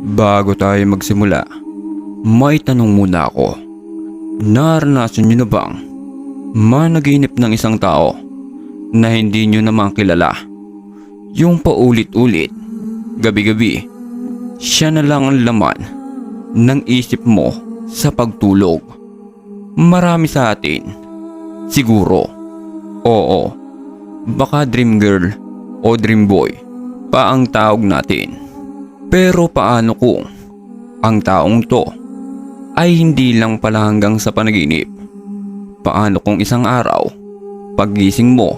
Bago tayo magsimula, may tanong muna ako. Naranasan nyo na bang managinip ng isang tao na hindi nyo naman kilala? Yung paulit-ulit, gabi-gabi, siya na lang ang laman ng isip mo sa pagtulog. Marami sa atin, siguro, oo, baka dream girl o dream boy pa ang tawag natin. Pero paano kung ang taong to ay hindi lang pala hanggang sa panaginip? Paano kung isang araw, paggising mo,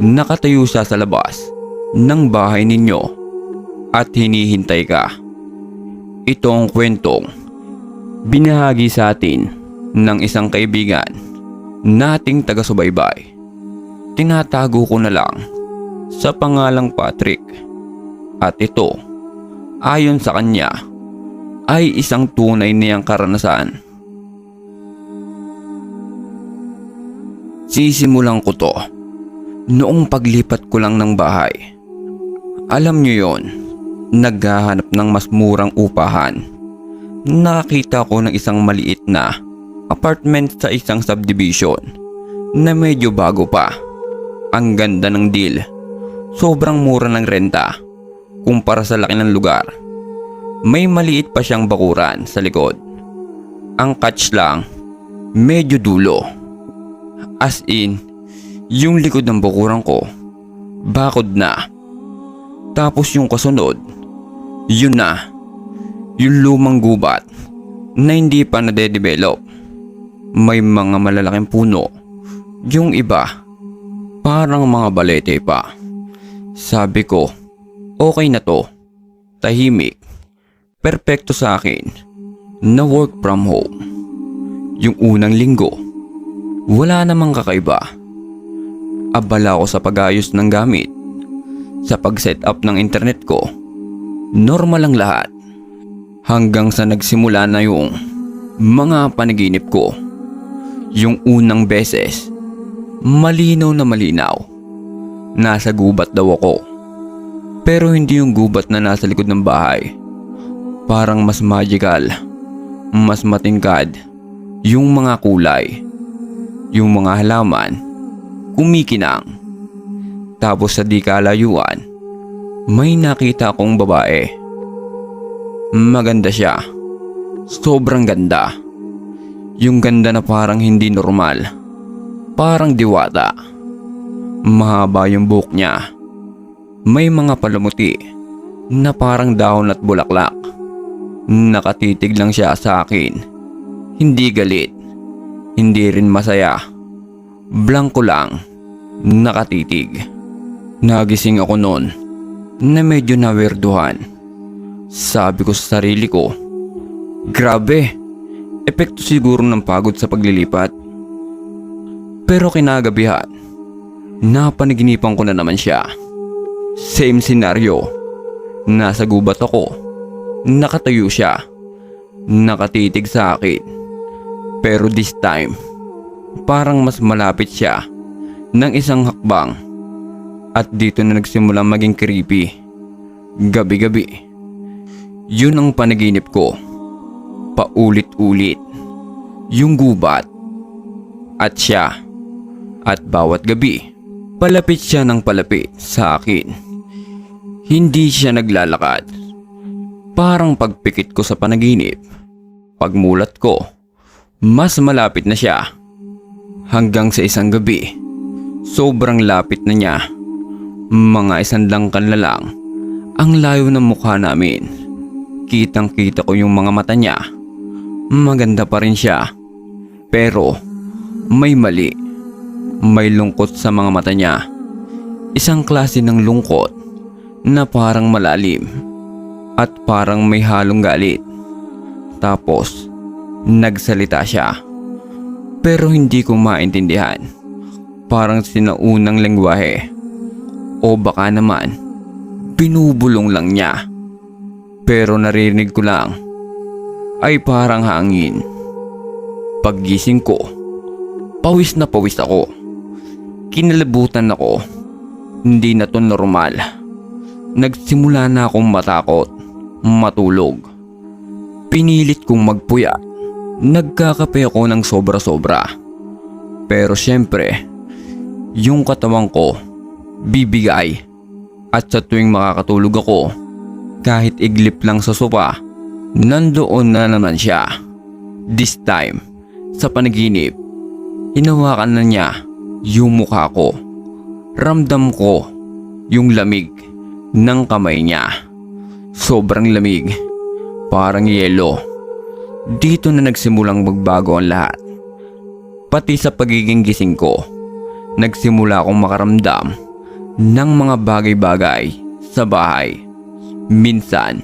nakatayo siya sa labas ng bahay ninyo at hinihintay ka? Ito ang kwentong binahagi sa atin ng isang kaibigan nating taga-subaybay. Tinatago ko na lang sa pangalang Patrick. At ito, ayon sa kanya, ay isang tunay niyang karanasan. Sisimulan ko to noong paglipat ko lang ng bahay. Alam nyo yon, naghahanap ng mas murang upahan. Nakakita ko ng isang maliit na apartment sa isang subdivision na medyo bago pa. Ang ganda ng deal. Sobrang mura ng renta kumpara sa laki ng lugar. May maliit pa siyang bakuran sa likod. Ang catch lang, medyo dulo. As in, yung likod ng bakuran ko, bakod na. Tapos yung kasunod, yun na, yung lumang gubat na hindi pa nade-develop. May mga malalaking puno. Yung iba, parang mga balete pa. Sabi ko, okay na to. Tahimik. Perpekto sa akin na work from home. Yung unang linggo, wala namang kakaiba. Abala ko sa pag-ayos ng gamit. Sa pag-set up ng internet ko, normal ang lahat. Hanggang sa nagsimula na yung mga panaginip ko. Yung unang beses, malinaw na malinaw. Nasa gubat daw ako. Pero hindi yung gubat na nasa likod ng bahay. Parang mas magical, mas matingkad. Yung mga kulay, yung mga halaman, kumikinang. Tapos sa di kalayuan, may nakita akong babae. Maganda siya. Sobrang ganda. Yung ganda na parang hindi normal. Parang diwata. Mahaba yung buhok niya. May mga palamuti na parang dahon at bulaklak. Nakatitig lang siya sa akin. Hindi galit. Hindi rin masaya. Blanko lang. Nakatitig. Nagising ako noon na medyo nawerduhan. Sabi ko sa sarili ko, grabe, epekto siguro ng pagod sa paglilipat. Pero kinagabihan, napanaginipan ko na naman siya. Same scenario. Nasa gubat ako. Nakatayo siya. Nakatitig sa akin. Pero this time, parang mas malapit siya ng isang hakbang. At dito na nagsimulang maging creepy. Gabi-gabi. Yun ang panaginip ko. Paulit-ulit. Yung gubat. At siya. At bawat gabi, palapit siya ng palapit sa akin. Hindi siya naglalakad. Parang pagpikit ko sa panaginip, pagmulat ko, mas malapit na siya. Hanggang sa isang gabi, sobrang lapit na niya. Mga isang dangkal na lang ang layo ng mukha namin. Kitang kita ko yung mga mata niya. Maganda pa rin siya. Pero may mali. May lungkot sa mga mata niya. Isang klase ng lungkot na parang malalim at parang may halong galit. Tapos nagsalita siya. Pero hindi ko maintindihan. Parang sinaunang lengguwahe. O baka naman, binubulong lang niya. Pero narinig ko lang ay parang hangin. Paggising ko, pawis na pawis ako. Kinalabutan ako. Hindi na to normal. Nagsimula na akong matakot, matulog. Pinilit kong magpuyat. Nagkakape ako ng sobra-sobra. Pero syempre, yung katawan ko bibigay. At sa tuwing makakatulog ako, kahit iglip lang sa sopa, nandoon na naman siya. This time, sa panaginip, hinawakan na niya yung mukha ko. Ramdam ko yung lamig ng kamay niya. Sobrang lamig, parang yelo. Dito na nagsimulang magbago ang lahat. Pati sa pagiging gising ko, nagsimula akong makaramdam ng mga bagay-bagay sa bahay. Minsan,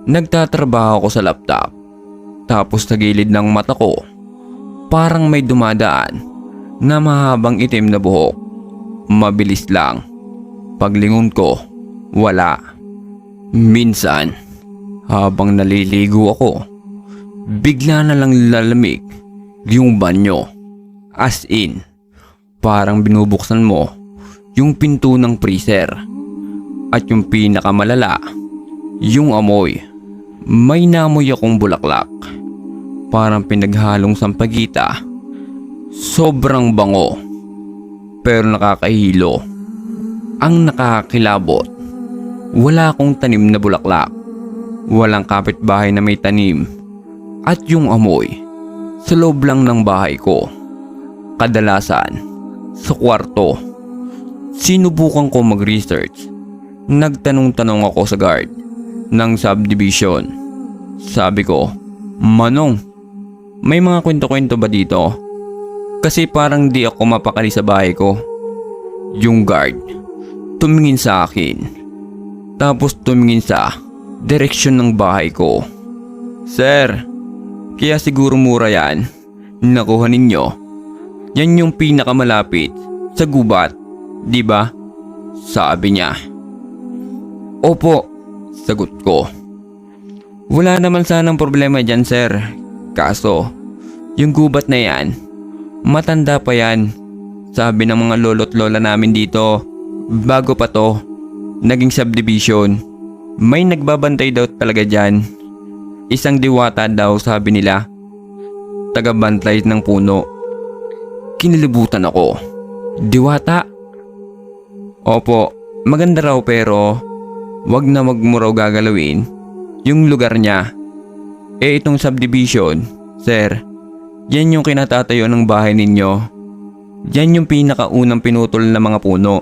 nagtatrabaho ako sa laptop. Tapos sa gilid ng mata ko, parang may dumadaan na mahabang itim na buhok. Mabilis lang. Paglingon ko, wala. Minsan, habang naliligo ako, bigla na lang lalamig yung banyo. As in, parang binubuksan mo yung pinto ng freezer. At yung pinakamalala, yung amoy. May namoy akong bulaklak. Parang pinaghalong sampagita. Sobrang bango. Pero nakakahilo. Ang nakakakilabot, wala akong tanim na bulaklak. Walang kapitbahay na may tanim. At yung amoy, sa loob lang ng bahay ko. Kadalasan, sa kwarto. Sinubukan ko mag-research. Nagtanong-tanong ako sa guard ng subdivision. Sabi ko, "Manong, may mga kwento-kwento ba dito? Kasi parang di ako mapakali sa bahay ko." Yung guard tumingin sa akin. Tapos tumingin sa direksyon ng bahay ko. "Sir, kaya siguro mura yan. Nakuha ninyo. Yan yung pinakamalapit sa gubat, di ba?" Sabi niya. "Opo," sagot ko. "Wala naman sanang problema dyan, sir. Kaso, yung gubat na yan, matanda pa yan. Sabi ng mga lolo't lola namin dito, bago pa to, naging subdivision. May nagbabantay daw talaga dyan. Isang diwata daw, sabi nila. Tagabantay ng puno." Kinilibutan ako. "Diwata?" "Opo, maganda raw pero wag na wag mo raw gagalawin yung lugar niya. Itong subdivision, sir, yan yung kinatatayo ng bahay ninyo. Yan yung pinakaunang pinutol na mga puno."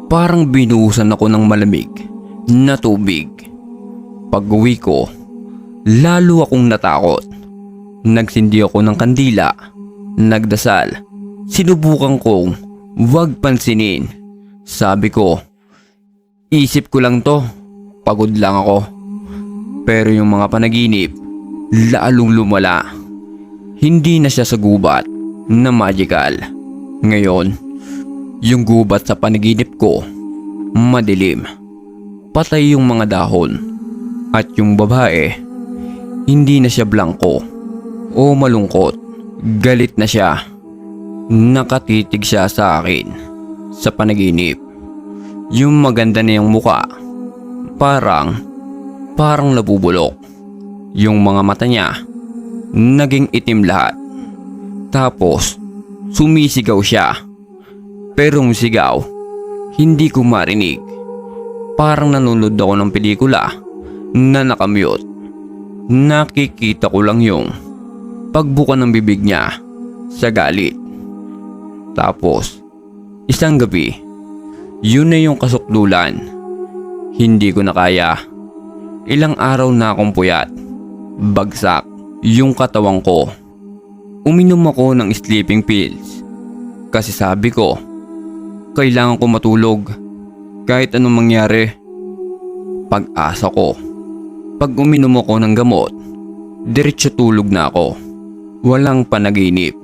Parang binuhusan ako ng malamig na tubig. Pag-uwi ko, lalo akong natakot. Nagsindi ako ng kandila, nagdasal. Sinubukan kong wag pansinin. Sabi ko, isip ko lang to, pagod lang ako. Pero yung mga panaginip, lalong lumala. Hindi na siya sa gubat na magical. Ngayon, yung gubat sa panaginip ko, madilim. Patay yung mga dahon. At yung babae, hindi na siya blanco o malungkot. Galit na siya. Nakatitig siya sa akin sa panaginip. Yung maganda na yung muka, parang nabubulok. Yung mga mata niya, naging itim lahat. Tapos, sumisigaw siya. Pero yung sigaw, hindi ko marinig. Parang nanonood ako ng pelikula na nakamute. Nakikita ko lang yung pagbuka ng bibig niya sa galit. Tapos, isang gabi, yun na yung kasukdulan. Hindi ko na kaya. Ilang araw na akong puyat. Bagsak yung katawan ko. Uminom ako ng sleeping pills. Kasi sabi ko, kailangan ko matulog. Kahit anong mangyari. Pag-asa ko. Pag uminom ako ng gamot, diretso tulog na ako. Walang panaginip.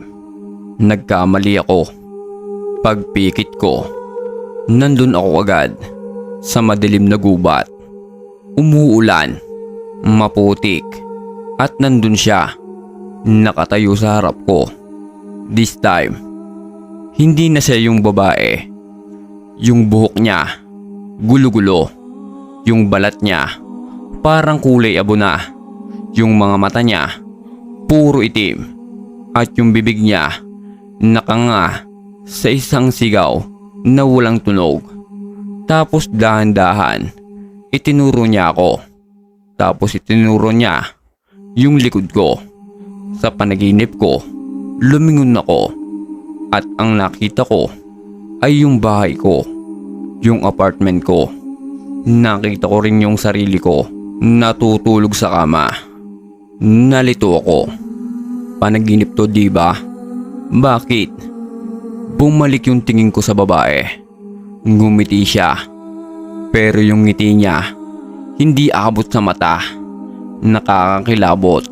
Nagkamali ako. Pagpikit ko, nandun ako agad sa madilim na gubat. Umuulan, maputik, at nandun siya, nakatayo sa harap ko. This time, hindi na siya yung babae. Yung buhok niya, gulo-gulo. Yung balat niya, parang kulay abo na. Yung mga mata niya, puro itim. At yung bibig niya, nakanga sa isang sigaw na walang tunog. Tapos dahan-dahan, itinuro niya ako. Tapos itinuro niya yung likod ko. Sa panaginip ko, lumingon ako. At ang nakita ko ay yung bahay ko, yung apartment ko. Nakita ko rin yung sarili ko natutulog sa kama. Nalito ako. Panaginip to, diba? Bakit? Bumalik yung tingin ko sa babae. Ngumiti siya. Pero yung ngiti niya, hindi abot sa mata. Nakakakilabot.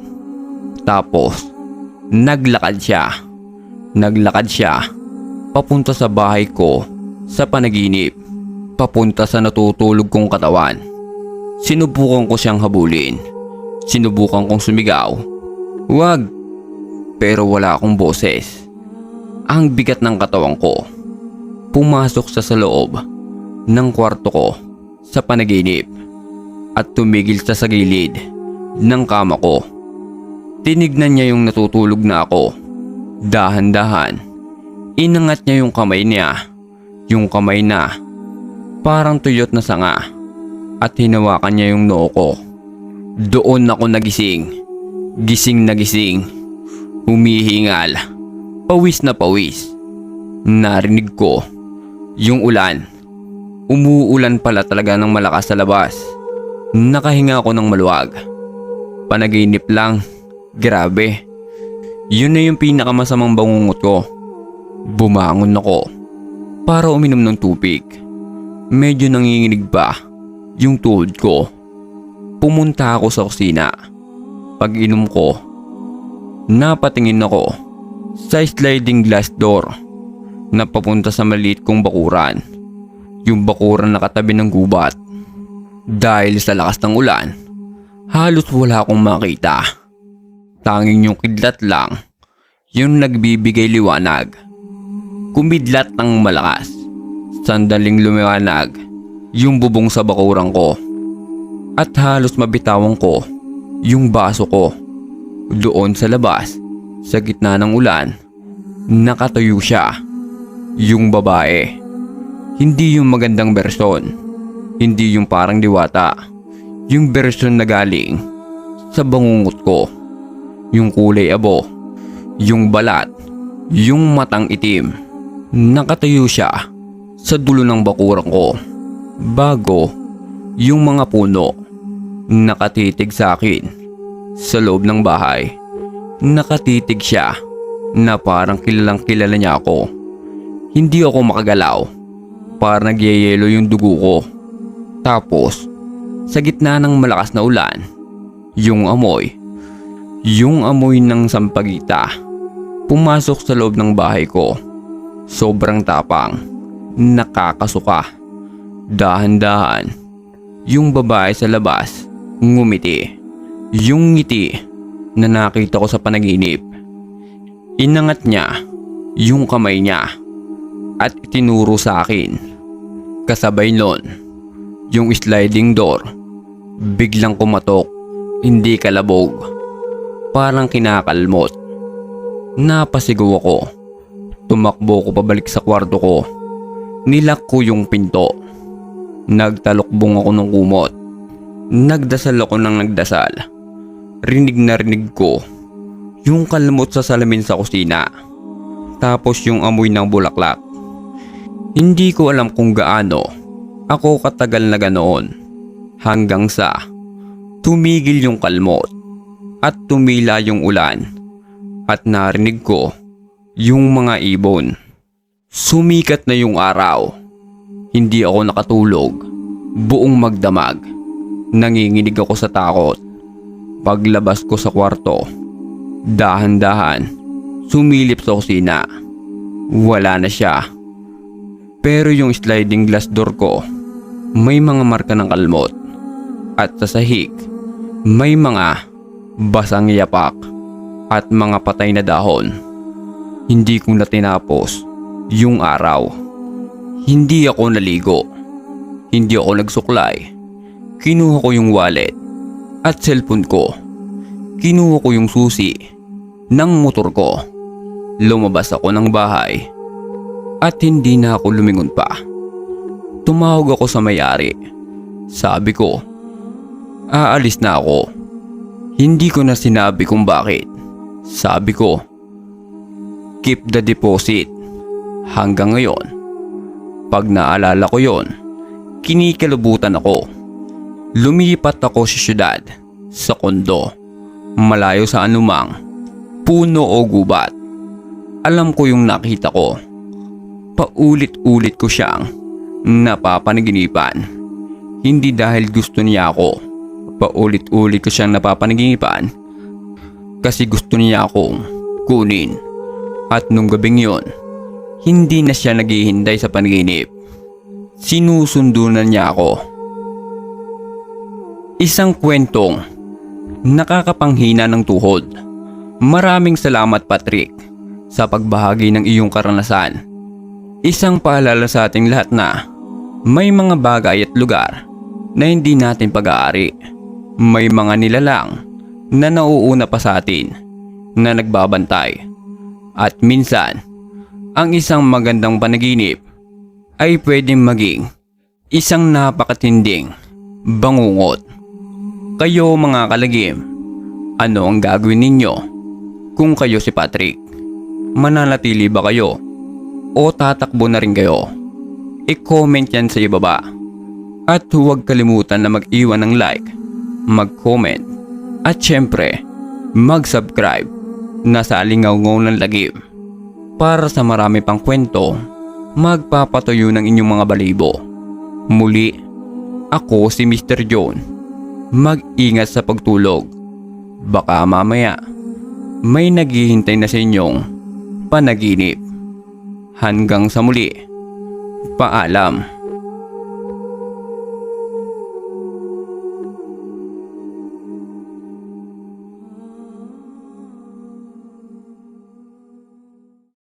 Tapos, naglakad siya. Papunta sa bahay ko sa panaginip. Papunta sa natutulog kong katawan. Sinubukan ko siyang habulin. Sinubukan kong sumigaw. Wag! Pero wala akong boses. Ang bigat ng katawan ko. Pumasok sa loob ng kwarto ko sa panaginip at tumigil sa gilid ng kama ko. Tinignan niya yung natutulog na ako. Dahan-dahan, inangat niya yung kamay niya. Yung kamay na parang tuyot na sanga at hinawakan niya yung noo ko. Doon ako nagising. Gising na gising. Humihingal. Pawis na pawis. Narinig ko yung ulan. Umuulan pala talaga ng malakas sa labas. Nakahinga ako ng maluwag. Panaginip lang. Grabe. Yun na yung pinakamasamang bangungot ko. Bumangon ako para uminom ng tubig. Medyo nanginginig pa yung tuhod ko. Pumunta ako sa kusina. Pag inom ko, napatingin ako sa sliding glass door na papunta sa maliit kong bakuran. Yung bakuran nakatabi ng gubat. Dahil sa lakas ng ulan, halos wala akong makita. Tanging yung kidlat lang yung nagbibigay liwanag. Kumidlat ng malakas. Sandaling lumiwanag yung bubong sa bakuran ko. At halos mabitawan ko yung baso ko. Doon sa labas, sa gitna ng ulan, nakatayo siya. Yung babae. Hindi yung magandang bersyon. Hindi yung parang diwata. Yung bersyon na galing sa bangungot ko. Yung kulay abo. Yung balat. Yung matang itim. Nakatayo siya sa dulo ng bakuran ko. Bago yung mga puno. Nakatitig sa akin. Sa loob ng bahay, nakatitig siya na parang kilalang kilala niya ako. Hindi ako makagalaw. Parang nagyayelo yung dugo ko. Tapos, sa gitna ng malakas na ulan, yung amoy ng sampagita, pumasok sa loob ng bahay ko. Sobrang tapang, nakakasuka. Dahan-dahan, yung babae sa labas, ngumiti. Yung ngiti na nakita ko sa panaginip. Inangat niya yung kamay niya at itinuro sa akin. Kasabay nun, yung sliding door biglang kumatok, hindi kalabog, parang kinakalmot. Napasigaw ako. Tumakbo ko pabalik sa kwarto ko. Nilak ko yung pinto. Nagtalokbong ako ng kumot. Nagdasal ako ng nagdasal. Rinig na rinig ko yung kalmot sa salamin sa kusina. Tapos yung amoy ng bulaklak. Hindi ko alam kung gaano ako katagal na ganoon. Hanggang sa tumigil yung kalmot at tumila yung ulan. At narinig ko yung mga ibon. Sumikat na yung araw. Hindi ako nakatulog. Buong magdamag. Nanginginig ako sa takot. Paglabas ko sa kwarto, dahan-dahan, sumilip sa kusina. Wala na siya. Pero yung sliding glass door ko, may mga marka ng kalmot. At sa sahig, may mga basang yapak at mga patay na dahon. Hindi ko na tinapos yung araw. Hindi ako naligo. Hindi ako nagsuklay. Kinuha ko yung wallet at cellphone ko. Kinuha ko yung susi ng motor ko. Lumabas ako ng bahay at hindi na ako lumingon pa. Tumawag ako sa may-ari. Sabi ko, aalis na ako. Hindi ko na sinabi kung bakit. Sabi ko, keep the deposit. Hanggang ngayon, pag naalala ko yon, kinikilabutan ako. Lumipat ako sa syudad, sa kondo, malayo sa anumang puno o gubat. Alam ko yung nakita ko. Paulit-ulit ko siyang napapanaginipan. Hindi dahil gusto niya ako. Paulit-ulit ko siyang napapanaginipan kasi gusto niya akong kunin. At nung gabing yon, hindi na siya naghihintay sa panaginip. Sinusundo na niya ako. Isang kwentong nakakapanghina ng tuhod. Maraming salamat, Patrick, sa pagbahagi ng iyong karanasan. Isang paalala sa ating lahat na may mga bagay at lugar na hindi natin pag-aari. May mga nilalang na nauuna pa sa atin na nagbabantay. At minsan, ang isang magandang panaginip ay pwedeng maging isang napakatinding bangungot. Kayo mga kalagim, ano ang gagawin ninyo kung kayo si Patrick? Mananatili ba kayo o tatakbo na rin kayo? I-comment yan sa ibaba. At huwag kalimutan na mag-iwan ng like, mag-comment, at syempre, mag-subscribe na sa Alingaw-ngaw ng Lagim. Para sa marami pang kwento, magpapatuyo ng inyong mga balibo. Muli, ako si Mr. John. Mag-ingat sa pagtulog. Baka mamaya, may naghihintay na sa inyong panaginip. Hanggang sa muli, paalam.